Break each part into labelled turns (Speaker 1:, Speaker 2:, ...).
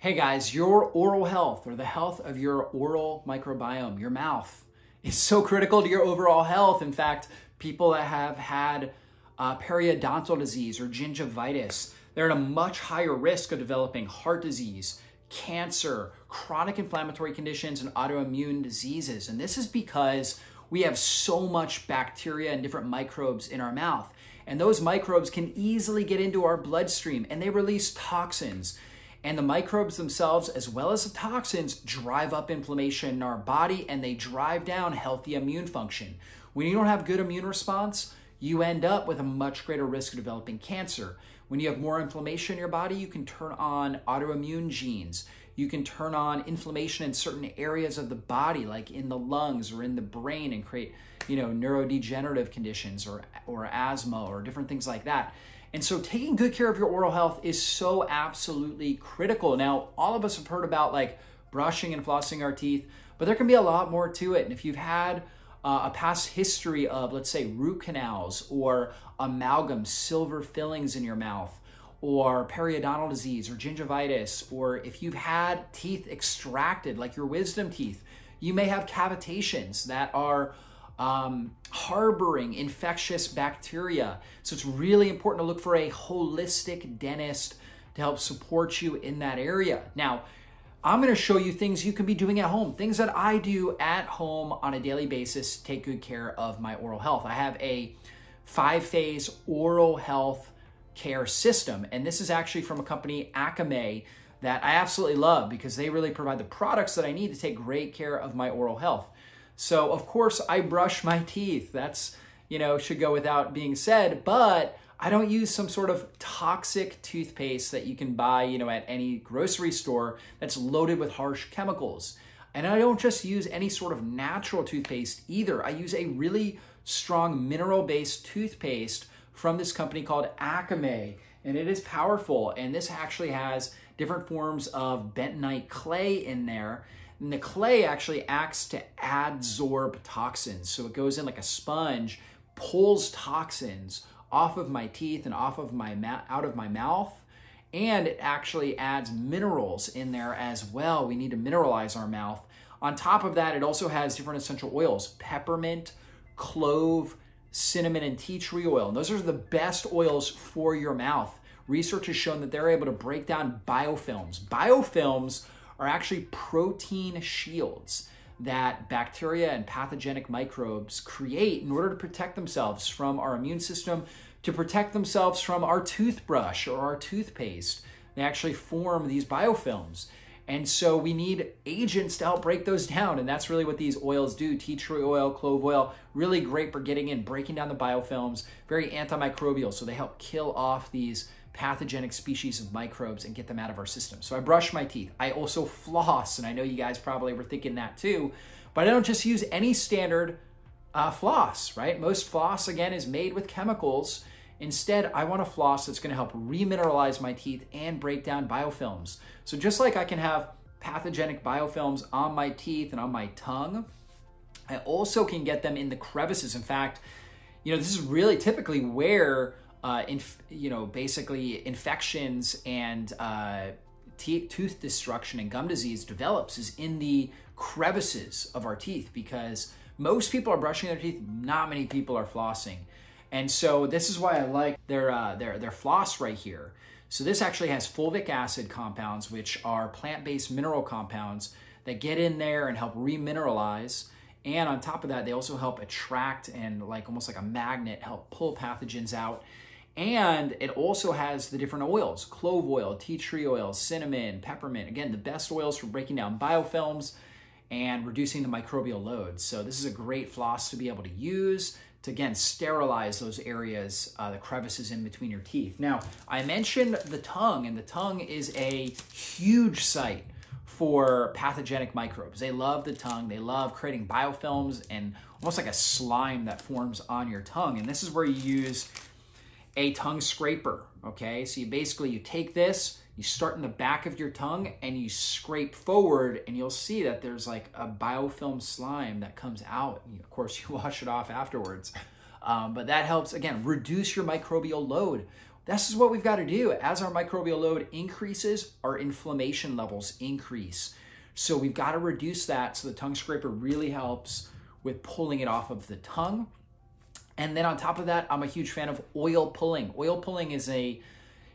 Speaker 1: Hey guys, your oral health or the health of your oral microbiome, your mouth, is so critical to your overall health. In fact, people that have had periodontal disease or gingivitis, they're at a much higher risk of developing heart disease, cancer, chronic inflammatory conditions, and autoimmune diseases. And this is because we have so much bacteria and different microbes in our mouth. And those microbes can easily get into our bloodstream and they release toxins. And the microbes themselves, as well as the toxins, drive up inflammation in our body and they drive down healthy immune function. When you don't have good immune response, you end up with a much greater risk of developing cancer. When you have more inflammation in your body, you can turn on autoimmune genes. You can turn on inflammation in certain areas of the body, like in the lungs or in the brain, and create, neurodegenerative conditions or asthma or different things like that. And so taking good care of your oral health is so absolutely critical. Now, all of us have heard about like brushing and flossing our teeth, but there can be a lot more to it. And if you've had a past history of, let's say, root canals or amalgam, silver fillings in your mouth, or periodontal disease or gingivitis, or if you've had teeth extracted, like your wisdom teeth, you may have cavitations that are harboring infectious bacteria. So it's really important to look for a holistic dentist to help support you in that area. Now, I'm going to show you things you can be doing at home, things that I do at home on a daily basis to take good care of my oral health. I have a 5-phase oral health care system, and this is actually from a company, Acme, that I absolutely love because they really provide the products that I need to take great care of my oral health. So of course I brush my teeth. That's, should go without being said, but I don't use some sort of toxic toothpaste that you can buy, at any grocery store that's loaded with harsh chemicals. And I don't just use any sort of natural toothpaste either. I use a really strong mineral-based toothpaste from this company called Acme, and it is powerful. And this actually has different forms of bentonite clay in there. And the clay actually acts to adsorb toxins. So it goes in like a sponge, pulls toxins off of my teeth and off of out of my mouth. And it actually adds minerals in there as well. We need to mineralize our mouth. On top of that, it also has different essential oils: peppermint, clove, cinnamon, and tea tree oil. And those are the best oils for your mouth. Research has shown that they're able to break down biofilms. Biofilms are actually protein shields that bacteria and pathogenic microbes create in order to protect themselves from our immune system, to protect themselves from our toothbrush or our toothpaste. They actually form these biofilms. And so we need agents to help break those down. And that's really what these oils do. Tea tree oil, clove oil, really great for getting in, breaking down the biofilms, very antimicrobial. So they help kill off these pathogenic species of microbes and get them out of our system. So I brush my teeth. I also floss, and I know you guys probably were thinking that too, but I don't just use any standard floss, right? Most floss, again, is made with chemicals. Instead, I want a floss that's going to help remineralize my teeth and break down biofilms. So just like I can have pathogenic biofilms on my teeth and on my tongue, I also can get them in the crevices. In fact, this is really typically where basically infections and tooth destruction and gum disease develops, is in the crevices of our teeth, because most people are brushing their teeth, not many people are flossing. And so this is why I like their floss right here. So this actually has fulvic acid compounds, which are plant-based mineral compounds that get in there and help remineralize. And on top of that, they also help attract and almost like a magnet, help pull pathogens out. And it also has the different oils: clove oil, tea tree oil, cinnamon, peppermint. Again, the best oils for breaking down biofilms and reducing the microbial load. So this is a great floss to be able to use to, again, sterilize those areas, the crevices in between your teeth. Now, I mentioned the tongue, and the tongue is a huge site for pathogenic microbes. They love the tongue. They love creating biofilms and almost like a slime that forms on your tongue. And this is where you use a tongue scraper, okay? So you take this, you start in the back of your tongue and you scrape forward, and you'll see that there's like a biofilm slime that comes out. And of course, you wash it off afterwards. But that helps, again, reduce your microbial load. this is what we've got to do. As our microbial load increases, our inflammation levels increase. So we've got to reduce that. So the tongue scraper really helps with pulling it off of the tongue. And then on top of that, I'm a huge fan of oil pulling. Oil pulling is a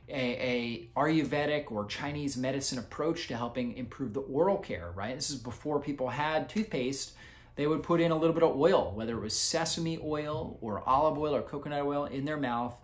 Speaker 1: Ayurvedic or Chinese medicine approach to helping improve the oral care, right? This is before people had toothpaste. They would put in a little bit of oil, whether it was sesame oil or olive oil or coconut oil in their mouth,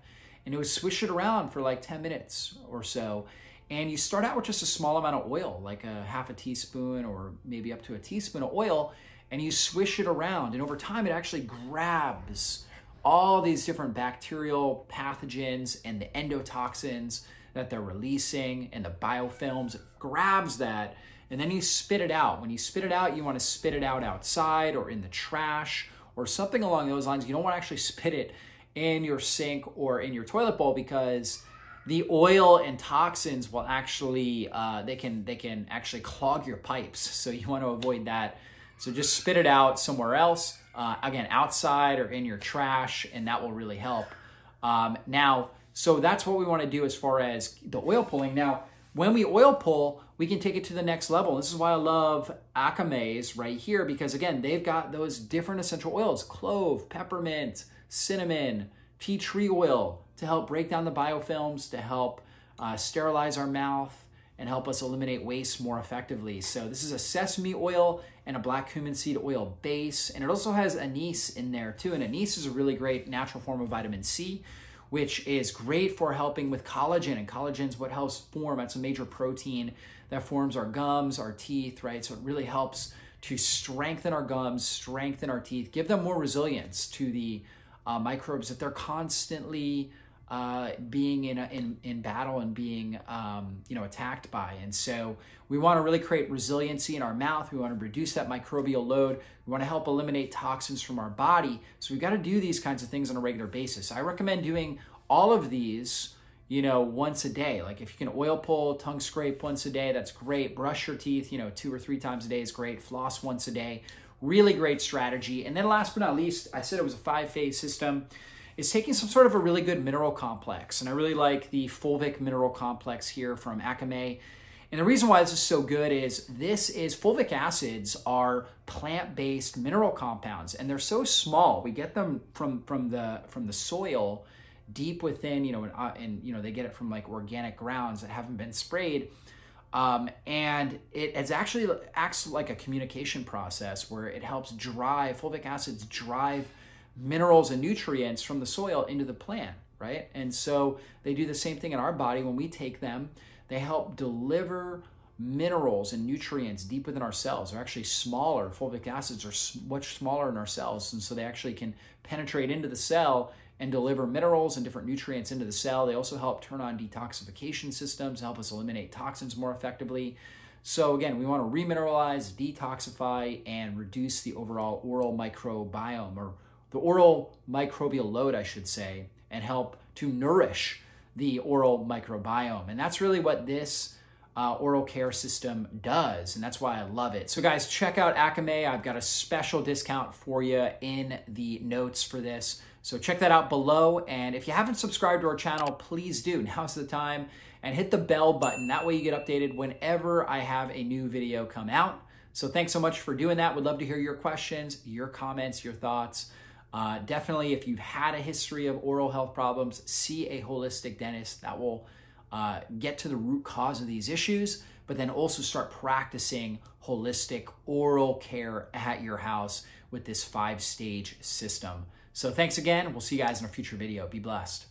Speaker 1: and it would swish it around for like 10 minutes or so. And you start out with just a small amount of oil, like a half a teaspoon or maybe up to a teaspoon of oil, and you swish it around. And over time, it actually grabs all these different bacterial pathogens and the endotoxins that they're releasing and the biofilms. It grabs that, and then you spit it out. When you spit it out, you want to spit it out outside or in the trash or something along those lines. You don't want to actually spit it in your sink or in your toilet bowl, because the oil and toxins will actually, they can actually clog your pipes. So you want to avoid that. So just spit it out somewhere else. Again, outside or in your trash, and that will really help. So that's what we want to do as far as the oil pulling. Now, when we oil pull, we can take it to the next level. This is why I love Akame's right here, because again, they've got those different essential oils: clove, peppermint, cinnamon, tea tree oil, to help break down the biofilms, to help sterilize our mouth, and help us eliminate waste more effectively. So this is a sesame oil and a black cumin seed oil base. And it also has anise in there too. And anise is a really great natural form of vitamin C, which is great for helping with collagen. And collagen is what helps form, it's a major protein that forms our gums, our teeth, right? So it really helps to strengthen our gums, strengthen our teeth, give them more resilience to the microbes that they're constantly being in battle and being attacked by. And so we want to really create resiliency in our mouth. We want to reduce that microbial load. We want to help eliminate toxins from our body. So we've got to do these kinds of things on a regular basis. I recommend doing all of these, once a day. Like if you can oil pull, tongue scrape once a day, that's great. Brush your teeth, 2 or 3 times a day is great. Floss once a day, really great strategy. And then last but not least, I said it was a 5-phase system. Is taking some sort of a really good mineral complex. And I really like the Fulvic Mineral Complex here from Akame. And the reason why this is so good is fulvic acids are plant-based mineral compounds, and they're so small. We get them from the soil deep within, they get it from like organic grounds that haven't been sprayed. And it actually acts like a communication process where it helps fulvic acids drive minerals and nutrients from the soil into the plant, right? And so they do the same thing in our body. When we take them, they help deliver minerals and nutrients deep within our cells. They're actually smaller. Fulvic acids are much smaller in our cells, and so they actually can penetrate into the cell and deliver minerals and different nutrients into the cell. They also help turn on detoxification systems, help us eliminate toxins more effectively. So again, we want to remineralize, detoxify, and reduce the overall oral microbiome, or the oral microbial load, I should say, and help to nourish the oral microbiome. And that's really what this oral care system does, and that's why I love it. So guys, check out Akame. I've got a special discount for you in the notes for this. So check that out below. And if you haven't subscribed to our channel, please do. Now's the time. And hit the bell button. That way you get updated whenever I have a new video come out. So thanks so much for doing that. Would love to hear your questions, your comments, your thoughts. Definitely, if you've had a history of oral health problems, see a holistic dentist. That will get to the root cause of these issues, but then also start practicing holistic oral care at your house with this 5-stage system. So thanks again. We'll see you guys in a future video. Be blessed.